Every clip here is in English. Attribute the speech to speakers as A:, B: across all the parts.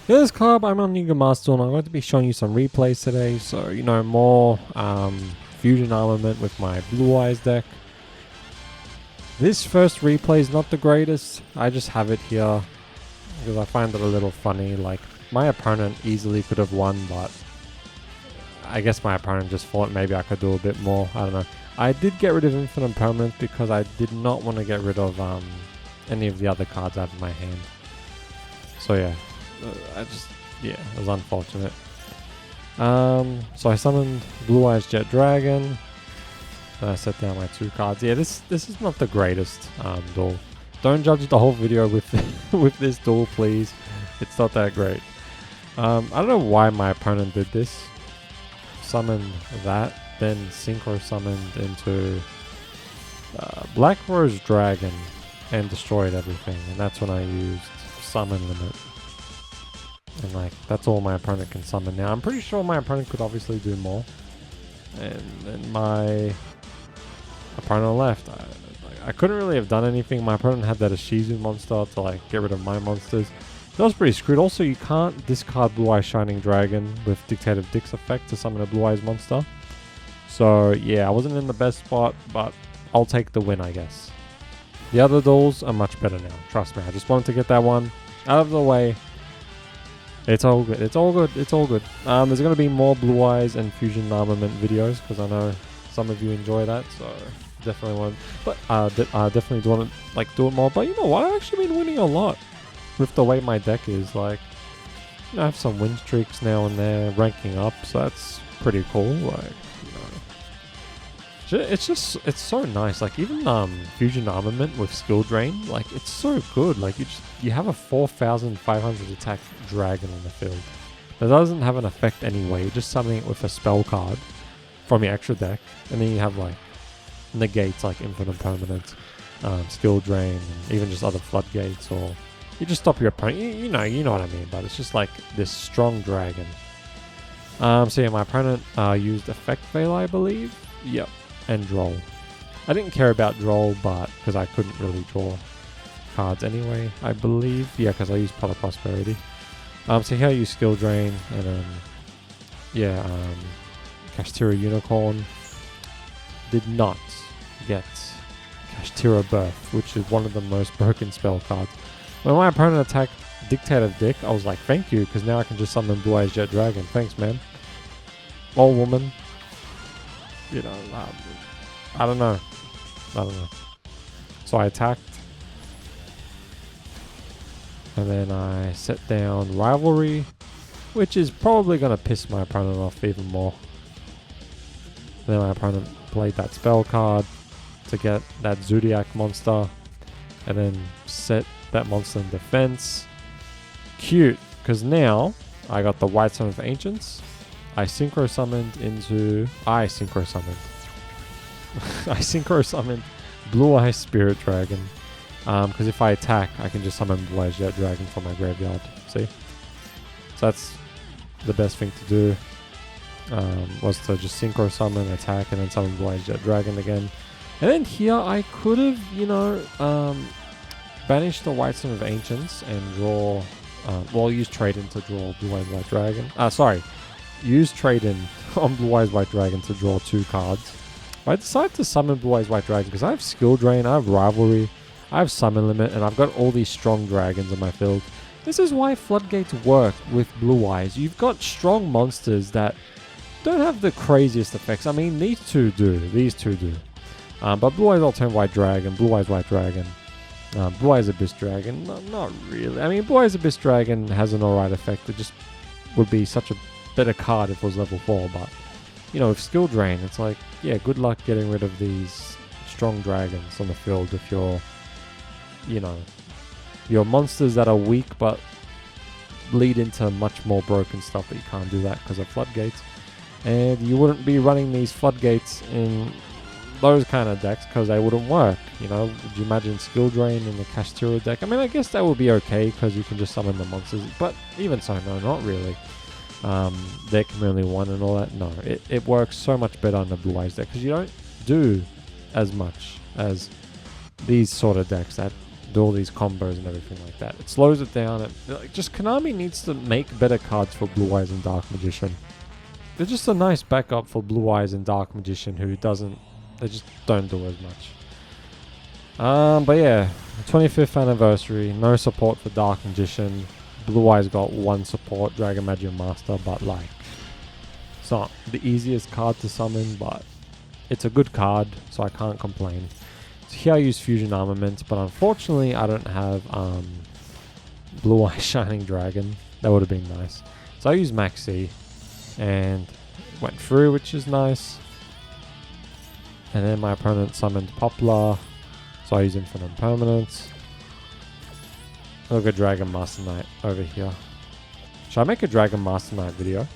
A: Yeah, this club, I'm on New Master and I'm going to be showing you some replays today. So, more Fusion Armament with my Blue Eyes deck. This first replay is not the greatest. I just have it here because I find it a little funny. Like, my opponent easily could have won, but I guess my opponent just thought maybe I could do a bit more. I don't know. I did get rid of Infinite Permanent because I did not want to get rid of any of the other cards out of my hand. So yeah. It was unfortunate. So I summoned Blue Eyes Jet Dragon. Then I set down my 2 cards. Yeah, this is not the greatest duel. Don't judge the whole video with with this duel, please. It's not that great. I don't know why my opponent did this. Summoned that, then Synchro summoned into Black Rose Dragon and destroyed everything. And that's when I used Summon Limit. And that's all my opponent can summon now. I'm pretty sure my opponent could obviously do more. And then my opponent left. I couldn't really have done anything. My opponent had that Ishizu monster to get rid of my monsters. That was pretty screwed. Also, you can't discard Blue Eyes Shining Dragon with Dictative Dick's effect to summon a Blue Eyes monster. So yeah, I wasn't in the best spot, but I'll take the win, I guess. The other duels are much better now. Trust me. I just wanted to get that one out of the way. It's all good. It's all good. It's all good. There's going to be more Blue Eyes and Fusion Armament videos because I know some of you enjoy that. So definitely want, but definitely do want to do it more. But you know what? I've actually been winning a lot with the way my deck is. I have some win streaks now and there, ranking up. So that's pretty cool. It's so nice. Even Fusion Armament with Skill Drain, it's so good. You have a 4,500 attack dragon on the field. That doesn't have an effect anyway. You're just summoning it with a spell card from your extra deck, and then you have negates like Infinite Permanent, Skill Drain, and even just other floodgates, or you just stop your opponent. You know what I mean. But it's just this strong dragon. So yeah, my opponent used Effect Veil, I believe. Yep. And Droll. I didn't care about Droll, but because I couldn't really draw cards anyway, I believe. Yeah, because I used Pot of Prosperity. So here I use Skill Drain, and then Kashtira Unicorn. Did not get Kashtira Birth, which is one of the most broken spell cards. When my opponent attacked Dictative Dick, I was like, thank you, because now I can just summon Blue Eyes Jet Dragon. Thanks, man. Or woman. I don't know. So I attacked. And then I set down Rivalry, which is probably going to piss my opponent off even more. Then my opponent played that spell card to get that Zodiac monster. And then set that monster in defense. Cute, because now I got the White Sun of Ancients. I synchro summoned Blue Eyes Spirit Dragon. Because if I attack, I can just summon Blue Eyes Jet Dragon from my graveyard. See? So that's the best thing to do. Was to just synchro summon, attack, and then summon Blue Eyes Jet Dragon again. And then here I could have, banished the White Sun of Ancients and draw... use Trade-in to draw Blue Eyes White Dragon. Use Trade-in on Blue Eyes White Dragon to draw 2 cards. I decided to summon Blue Eyes White Dragon because I have Skill Drain, I have Rivalry, I have Summon Limit, and I've got all these strong dragons in my field. This is why Floodgates work with Blue Eyes. You've got strong monsters that don't have the craziest effects. I mean, these two do. But Blue Eyes Alternate White Dragon, Blue Eyes White Dragon, Blue Eyes Abyss Dragon, not really. I mean, Blue Eyes Abyss Dragon has an alright effect. It just would be such a better card if it was level 4, but with Skill Drain, it's good luck getting rid of these strong dragons on the field if you're your monsters that are weak but lead into much more broken stuff, but you can't do that because of floodgates. And you wouldn't be running these floodgates in those kind of decks because they wouldn't work. Would you imagine Skill Drain in the Kashtira deck? I mean, I guess that would be okay because you can just summon the monsters, but even so, no, not really. Deck community 1 and all that. No, it works so much better on the Blue Eyes deck because you don't do as much as these sort of decks that do all these combos and everything like that. It slows it down. Just Konami needs to make better cards for Blue Eyes and Dark Magician. They're just a nice backup for Blue Eyes and Dark Magician who they just don't do as much. But yeah, 25th anniversary, no support for Dark Magician. Blue Eyes got one support, Dragon Magic Master, but like, it's not the easiest card to summon, but it's a good card, so I can't complain. So here I use Fusion Armament, but unfortunately I don't have Blue Eyes Shining Dragon. That would have been nice. So I use Maxi, and went through, which is nice. And then my opponent summoned Poplar, so I use Infinite Permanence. Look at Dragon Master Knight over here. Should I make a Dragon Master Knight video?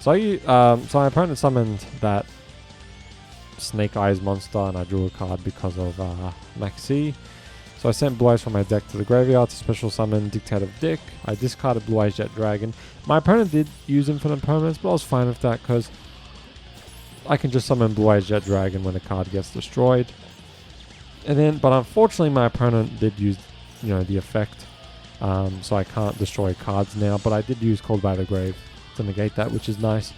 A: So so my opponent summoned that Snake Eyes monster, and I drew a card because of Maxi. So I sent Blue Eyes from my deck to the graveyard to special summon Dictative Dick. I discarded Blue Eyes Jet Dragon. My opponent did use Infinite Permanence, but I was fine with that because I can just summon Blue Eyes Jet Dragon when a card gets destroyed. And then, but unfortunately my opponent did use, the effect. So I can't destroy cards now, but I did use Called by the Grave to negate that, which is nice.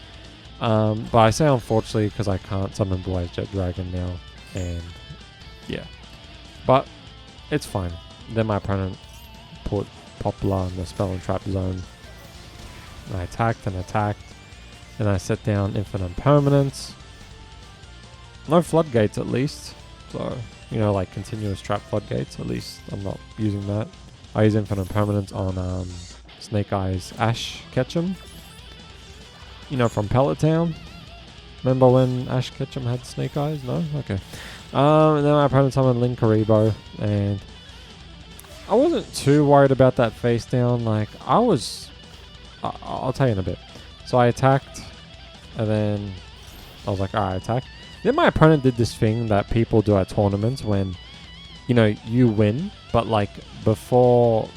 A: But I say unfortunately because I can't summon Blue Eyes Jet Dragon now, and yeah. But it's fine. Then my opponent put Poplar in the Spell and Trap zone. I attacked, and I set down Infinite Permanence. No Floodgates at least, so like continuous trap floodgates. At least I'm not using that. I use Infinite Permanence on Snake Eyes Ash Ketchum. From Pellet Town. Remember when Ash Ketchum had Snake Eyes? No? Okay. And then my opponent summoned Link Karibo, and I wasn't too worried about that face down. Like, I'll tell you in a bit. So I attacked, and then I was like, alright, attack. Then my opponent did this thing that people do at tournaments when, you win, but like before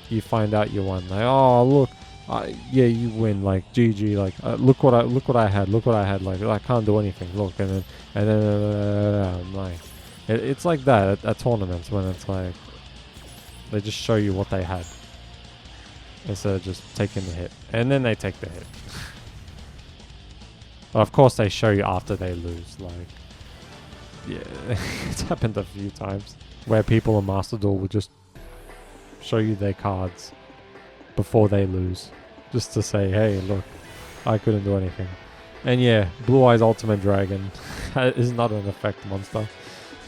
A: you find out you won, like, oh look, yeah, you win, like GG, like look what I had, like I can't do anything, look, and then like it's like that at tournaments when it's like they just show you what they had instead of just taking the hit, and then they take the hit. But of course they show you after they lose, like, yeah, it's happened a few times where people in Master Duel will just show you their cards before they lose, just to say, hey, look, I couldn't do anything. And yeah, Blue Eyes Ultimate Dragon is not an effect monster.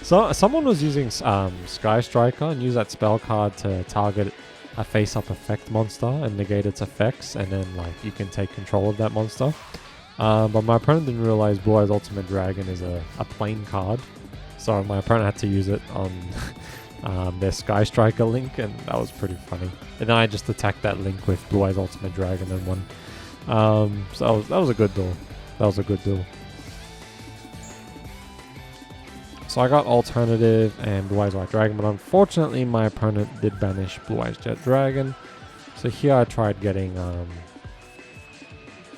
A: So someone was using Sky Striker and used that spell card to target a face-up effect monster and negate its effects, and then like you can take control of that monster. But my opponent didn't realize Blue Eyes Ultimate Dragon is a plain card, so my opponent had to use it on their Sky Striker link, and that was pretty funny. And then I just attacked that link with Blue Eyes Ultimate Dragon and won. So that was a good duel. So I got Alternative and Blue Eyes White Dragon, but unfortunately my opponent did banish Blue Eyes Jet Dragon. So here I tried getting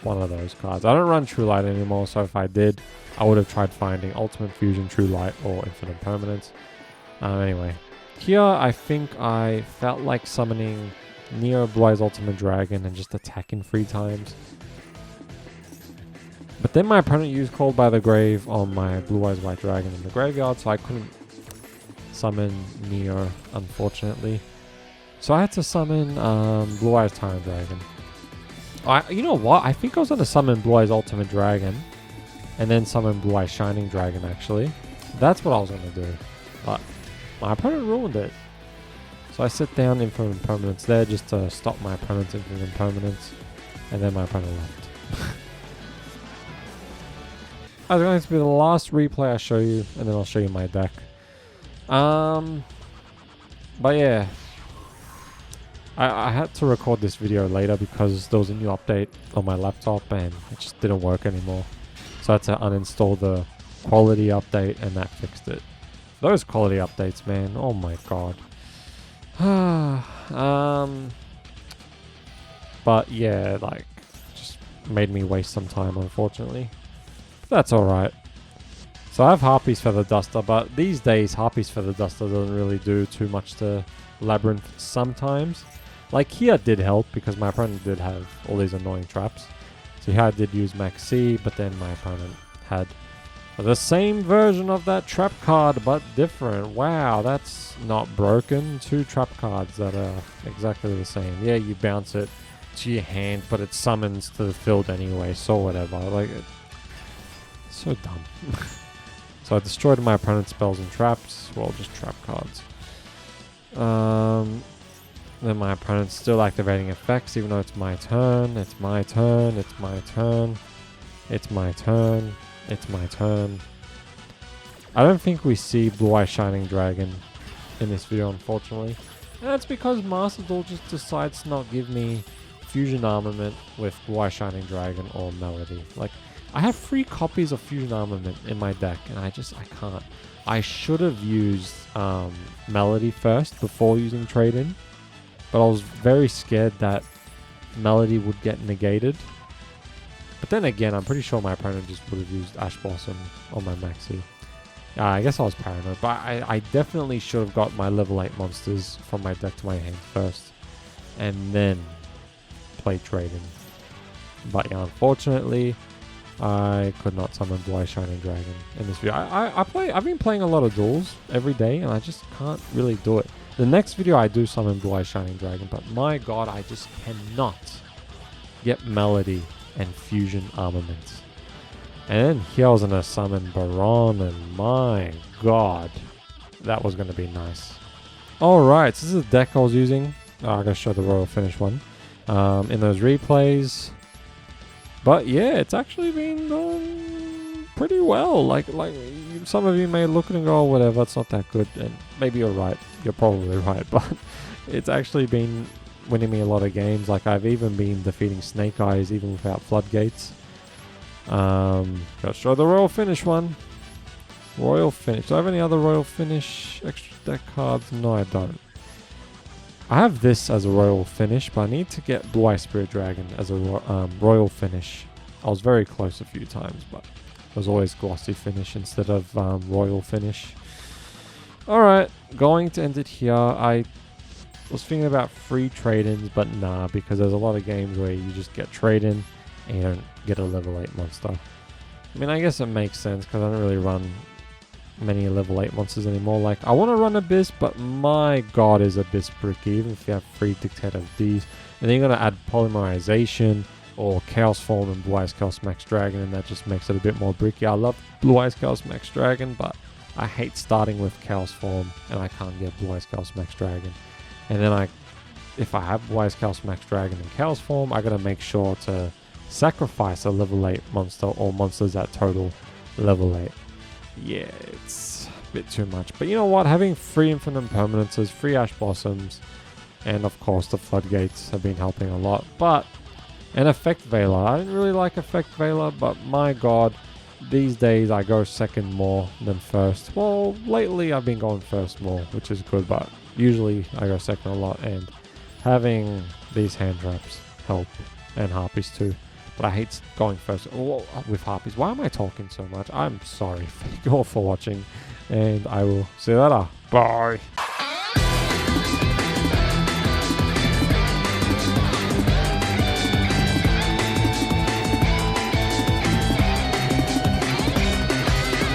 A: one of those cards. I don't run True Light anymore, so if I did, I would have tried finding Ultimate Fusion, True Light, or Infinite Permanence. Anyway, here I think I felt like summoning Neo Blue Eyes Ultimate Dragon and just attacking 3 times. But then my opponent used Called by the Grave on my Blue Eyes White Dragon in the graveyard, so I couldn't summon Neo, unfortunately. So I had to summon Blue Eyes Tyrant Dragon. You know what? I think I was going to summon Blue Eyes Ultimate Dragon and then summon Blue Eyes Shining Dragon, actually. That's what I was going to do. But my opponent ruined it. So I set down Infinite Permanence there just to stop my opponent's Infinite Permanence. And then my opponent left. That's going to be the last replay I show you, and then I'll show you my deck. But yeah. I had to record this video later because there was a new update on my laptop and it just didn't work anymore. So I had to uninstall the quality update, and that fixed it. Those quality updates, man, oh my god. But yeah, like, just made me waste some time, unfortunately. But that's alright. So I have Harpy's Feather Duster, but these days Harpy's Feather Duster doesn't really do too much to Labyrinth sometimes. Like here did help because my opponent did have all these annoying traps. So here I did use Max C, but then my opponent had the same version of that trap card, but different. Wow, that's not broken. 2 trap cards that are exactly the same. Yeah, you bounce it to your hand, but it summons to the field anyway, so whatever. Like, so dumb. So I destroyed my opponent's spells and traps. Well, just trap cards. Then my opponent's still activating effects, even though it's my turn. It's my turn. It's my turn. It's my turn. It's my turn. I don't think we see Blue Eye Shining Dragon in this video, unfortunately. And that's because Master Duel just decides to not give me Fusion Armament with Blue Eye Shining Dragon or Melody. Like, I have 3 copies of Fusion Armament in my deck, and I can't. I should have used Melody first before using Trade-In, but I was very scared that Melody would get negated. But then again, I'm pretty sure my opponent just would have used Ash Blossom on my Maxi. I guess I was paranoid, but I definitely should have got my level 8 monsters from my deck to my hand first, and then play Trade-In. But yeah, unfortunately, I could not summon Blue Eye Shining Dragon in this video. I've been playing a lot of duels every day, and I just can't really do it. The next video I do summon Blue Eye Shining Dragon, but my god, I just cannot get Melody and Fusion Armament. And then here I was going to summon Baron, and my god, that was going to be nice. Alright, so this is the deck I was using. I'm going to show the Royal Finish one in those replays. But yeah, it's actually been pretty well. Like some of you may look at it and go, oh, whatever, it's not that good. And maybe you're right. You're probably right. But it's actually been winning me a lot of games. Like, I've even been defeating Snake Eyes even without Floodgates. Gotta show the Royal Finish one. Royal Finish. Do I have any other Royal Finish extra deck cards? No, I don't. I have this as a Royal Finish, but I need to get Blue Eye Spirit Dragon as a Royal Finish. I was very close a few times, but it was always Glossy Finish instead of Royal Finish. Alright, going to end it here. I was thinking about free trade-ins, but nah, because there's a lot of games where you just get trade-in and you don't get a level 8 monster. I mean, I guess it makes sense because I don't really run many level 8 monsters anymore. Like, I want to run Abyss, but my god, is Abyss bricky, even if you have 3 Dictator of D's. And then you're going to add Polymerization or Chaos Form and Blue Eyes Chaos Max Dragon, and that just makes it a bit more bricky. I love Blue Eyes Chaos Max Dragon, but I hate starting with Chaos Form, and I can't get Blue Eyes Chaos Max Dragon. And then if I have Blue Eyes Chaos Max Dragon in Chaos Form, I got to make sure to sacrifice a level 8 monster or monsters at total level 8. Yeah, it's a bit too much. But you know what? Having 3 Infinite Permanences, 3 Ash Blossoms, and of course the Floodgates have been helping a lot. But an Effect Veiler. I didn't really like Effect Veiler, but my god, these days I go second more than first. Well, lately I've been going first more, which is good, but usually I go second a lot, and having these hand traps help, and Harpies too. But I hate going first with Harpies. Why am I talking so much? I'm sorry. Thank you all for watching, and I will see you later. Bye.